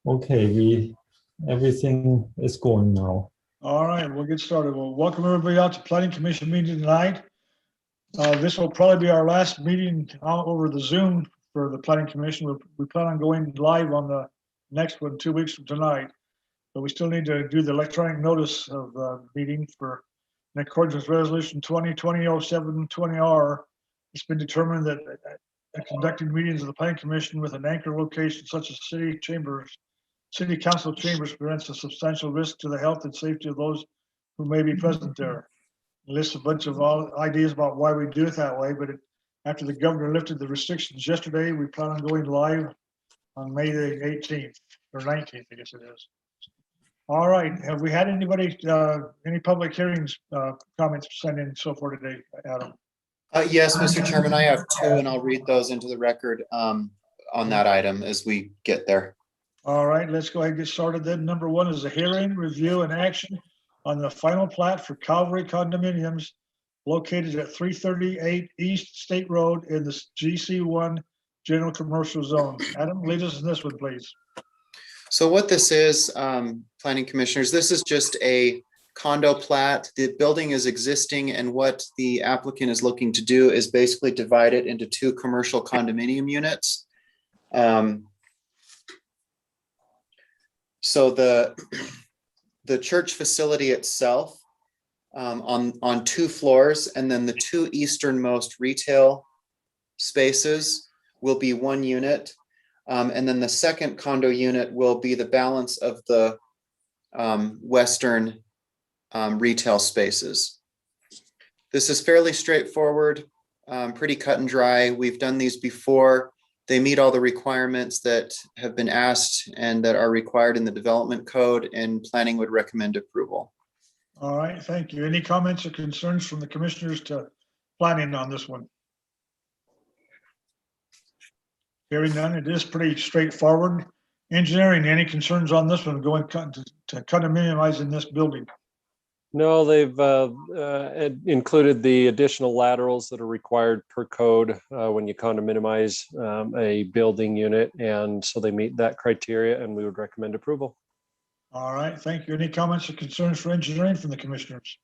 Okay, we everything is going now. All right, we'll get started. Well, welcome everybody out to Planning Commission meeting tonight. This will probably be our last meeting out over the Zoom for the Planning Commission. We plan on going live on the next one 2 weeks from tonight, but we still need to do the electronic notice of meeting for, in accordance with Resolution 2020-0720R. It's been determined that conducting meetings of the Planning Commission with an anchor location such as city council chambers presents a substantial risk to the health and safety of those who may be present there. It lists a bunch of ideas about why we do it that way, but after the governor lifted the restrictions yesterday, we plan on going live on May the 18th or 19th, I guess it is. All right, have we had anybody, any public hearings, comments sent in so far today, Adam? Yes, Mr. Chairman, I have two, and I'll read those into the record on that item as we get there. All right, let's go ahead and get started then. Number one is a hearing, review, and action on the final plat for Calvary condominiums located at 338 East State Road in the GC1 General Commercial Zone. Adam, lead us in this one, please. So what this is, Planning Commissioners, this is just a condo plat. The building is existing, and what the applicant is looking to do is basically divide it into two commercial condominium units. So the church facility itself on two floors, and then the two easternmost retail spaces will be one unit. And then the second condo unit will be the balance of the western retail spaces. This is fairly straightforward, pretty cut and dry. We've done these before. They meet all the requirements that have been asked and that are required in the development code, and planning would recommend approval. All right, thank you. Any comments or concerns from the commissioners to planning on this one? Hearing none, it is pretty straightforward. Engineering, any concerns on this one going to condominiumizing this building? No, they've included the additional laterals that are required per code when you condominiumize a building unit, and so they meet that criteria, and we would recommend approval. All right, thank you. Any comments or concerns for engineering from the commissioners?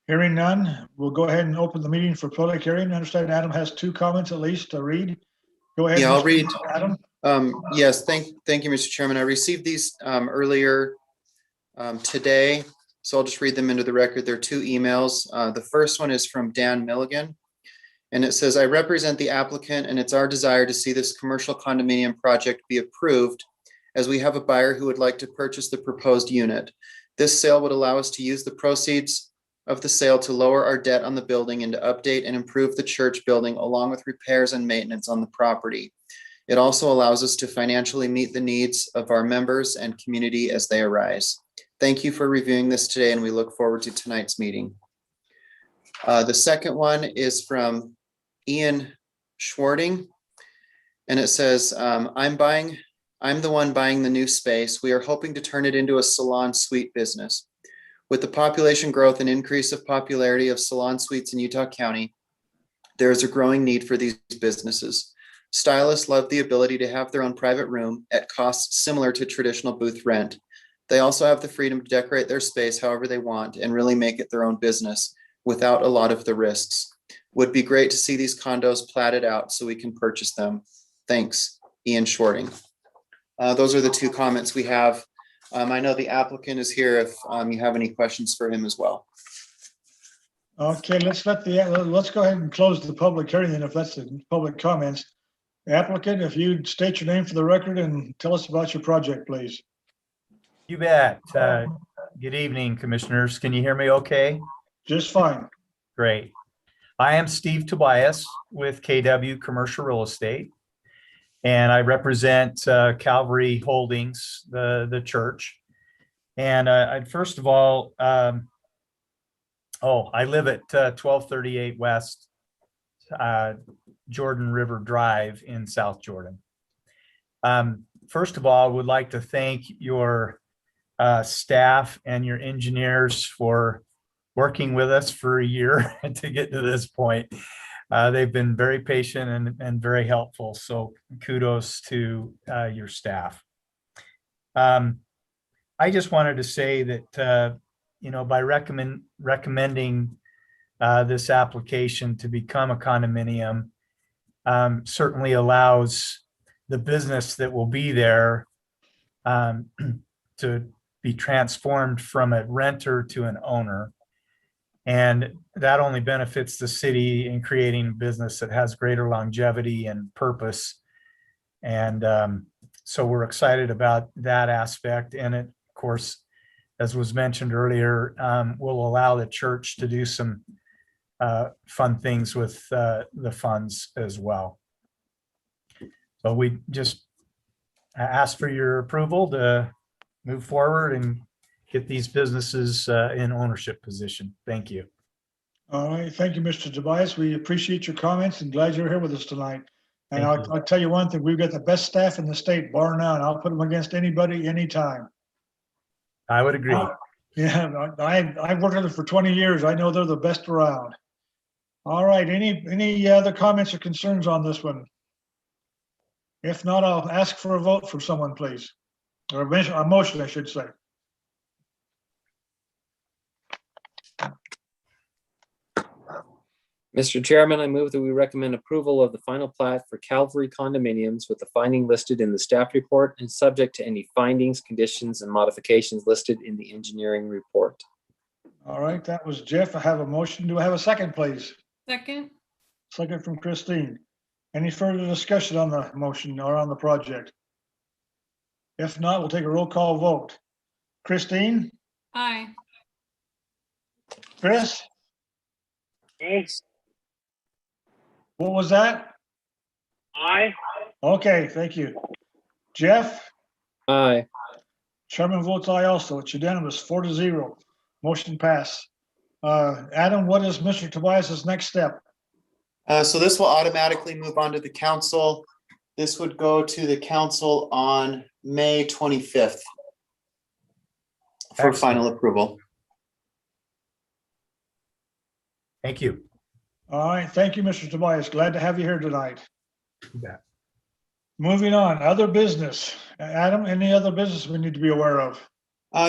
Hearing none, we'll go ahead and open the meeting for public hearing. I understand Adam has two comments at least to read. Go ahead. Yeah, I'll read. Adam. Yes, thank you, Mr. Chairman. I received these earlier today, so I'll just read them into the record. There are two emails. The first one is from Dan Milligan, and it says, I represent the applicant, and it's our desire to see this commercial condominium project be approved, as we have a buyer who would like to purchase the proposed unit. This sale would allow us to use the proceeds of the sale to lower our debt on the building and to update and improve the church building, along with repairs and maintenance on the property. It also allows us to financially meet the needs of our members and community as they arise. Thank you for reviewing this today, and we look forward to tonight's meeting. The second one is from Ian Schwarting, and it says, I'm the one buying the new space. We are hoping to turn it into a salon suite business. With the population growth and increase of popularity of salon suites in Utah County, there is a growing need for these businesses. Stylists love the ability to have their own private room at costs similar to traditional booth rent. They also have the freedom to decorate their space however they want and really make it their own business without a lot of the risks. Would be great to see these condos platted out so we can purchase them. Thanks, Ian Shorting. Those are the two comments we have. I know the applicant is here if you have any questions for him as well. Okay, let's go ahead and close the public hearing then, if that's the public comments. Applicant, if you'd state your name for the record and tell us about your project, please. You bet. Good evening, commissioners. Can you hear me okay? Just fine. Great. I am Steve Tobias with KW Commercial Real Estate, and I represent Calvary Holdings, the church. And I'd first of all, I live at 1238 West Jordan River Drive in South Jordan. First of all, I would like to thank your staff and your engineers for working with us for a year to get to this point. They've been very patient and very helpful. So kudos to your staff. I just wanted to say that, by recommending this application to become a condominium certainly allows the business that will be there to be transformed from a renter to an owner. And that only benefits the city in creating a business that has greater longevity and purpose. And so we're excited about that aspect. And it, of course, as was mentioned earlier, will allow the church to do some fun things with the funds as well. So we just ask for your approval to move forward and get these businesses in ownership position. Thank you. All right, thank you, Mr. Tobias. We appreciate your comments and glad you're here with us tonight. And Thank you. I'll tell you one thing, we've got the best staff in the state, bar none. I'll put them against anybody, anytime. I would agree. Yeah, I've worked with them for 20 years. I know they're the best around. All right, any other comments or concerns on this one? If not, I'll ask for a vote from someone, please. Or a motion, I should say. Mr. Chairman, I move that we recommend approval of the final plat for Calvary condominiums with the finding listed in the staff report and subject to any findings, conditions, and modifications listed in the engineering report. All right, that was Jeff. I have a motion. Do I have a second, please? Second. Second from Christine. Any further discussion on the motion or on the project? If not, we'll take a roll call vote. Christine? Aye. Chris? Yes. What was that? Aye. Okay, thank you. Jeff? Aye. Chairman votes aye also. It's unanimous, 4-0. Motion pass. Adam, what is Mr. Tobias's next step? So this will automatically move on to the council. This would go to the council on May 25th for Excellent. final approval. Thank you. All right, thank you, Mr. Tobias. Glad to have you here tonight. You bet. Moving on, other business. Adam, any other business we need to be aware of?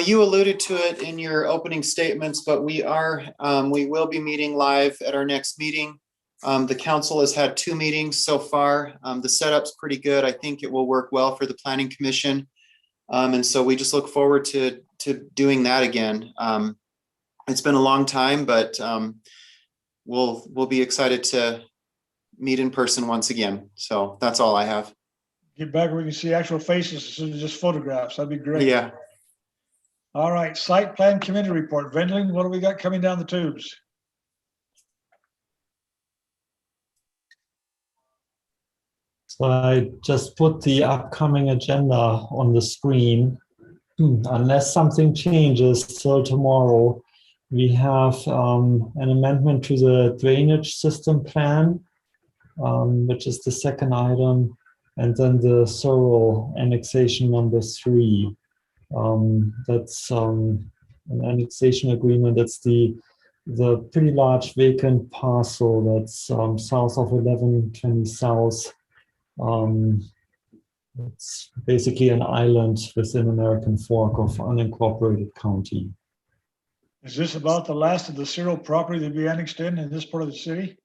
You alluded to it in your opening statements, but we will be meeting live at our next meeting. The council has had 2 meetings so far. The setup's pretty good. I think it will work well for the planning commission. And so we just look forward to doing that again. It's been a long time, but we'll be excited to meet in person once again. So that's all I have. Get back where we can see actual faces instead of just photographs. That'd be great. Yeah. All right, site plan committee report. Vendling, what do we got coming down the tubes? So I just put the upcoming agenda on the screen. Unless something changes till tomorrow, we have an amendment to the drainage system plan, which is the second item, and then the thorough annexation number 3. That's an annexation agreement. That's the pretty large vacant parcel that's south of 1120 South. It's basically an island within American Fork of unincorporated county. Is this about the last of the Cyril property to be annexed in this part of the city?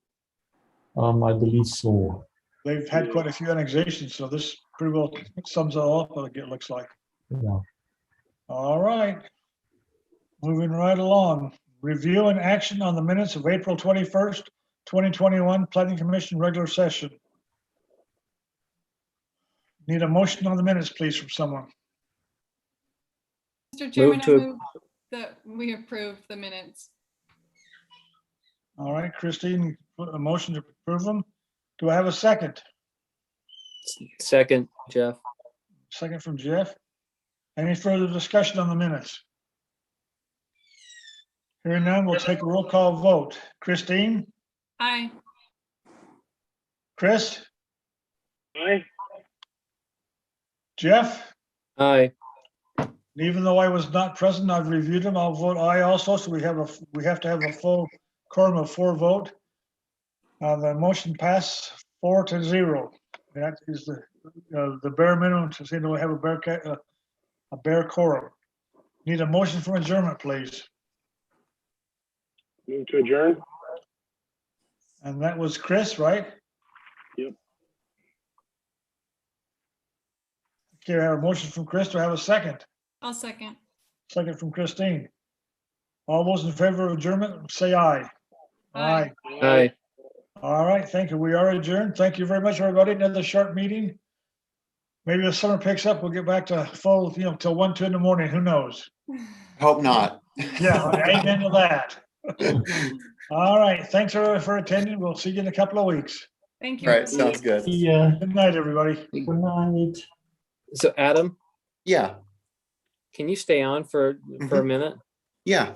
I believe so. They've had quite a few annexations, so this pretty well sums it all up, it looks like. Yeah. All right. Moving right along. Review and action on the minutes of April 21st, 2021 Planning Commission regular session. Need a motion on the minutes, please, from someone. Mr. Chairman, I to- move that we approve the minutes. All right, Christine, put a motion to approve them. Do I have a second? Second, Jeff. Second from Jeff. Any further discussion on the minutes? Hearing none, we'll take a roll call vote. Christine? Aye. Chris? Aye. Jeff? Aye. Even though I was not present, I've reviewed them. I'll vote aye also, so we have to have a full quorum of 4 vote. The motion passed 4-0. That is the bare minimum to say that we have a bare quorum. Need a motion for adjournment, please. Move to adjourn. And that was Chris, right? Yep. Okay, I have a motion from Chris. Do I have a second? I'll second. Second from Christine. All those in favor of adjournment, say aye. Aye. Aye. All right, thank you. We are adjourned. Thank you very much, everybody. Another short meeting. Maybe the summer picks up, we'll get back to full, till 1, 2 in the morning. Who knows? Hope not. Yeah, amen to that. All right, thanks everyone for attending. We'll see you in a couple of weeks. Thank All you. right, sounds good. Yeah, Good night, everybody. good night. So Adam, Yeah, can you stay on for a minute? yeah.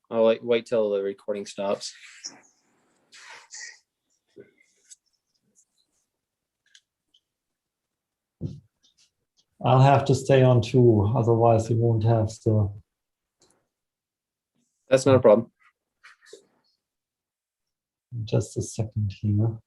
I'll wait till the recording stops. I'll have to stay on too, otherwise we won't have the. That's not a problem. Just a second here.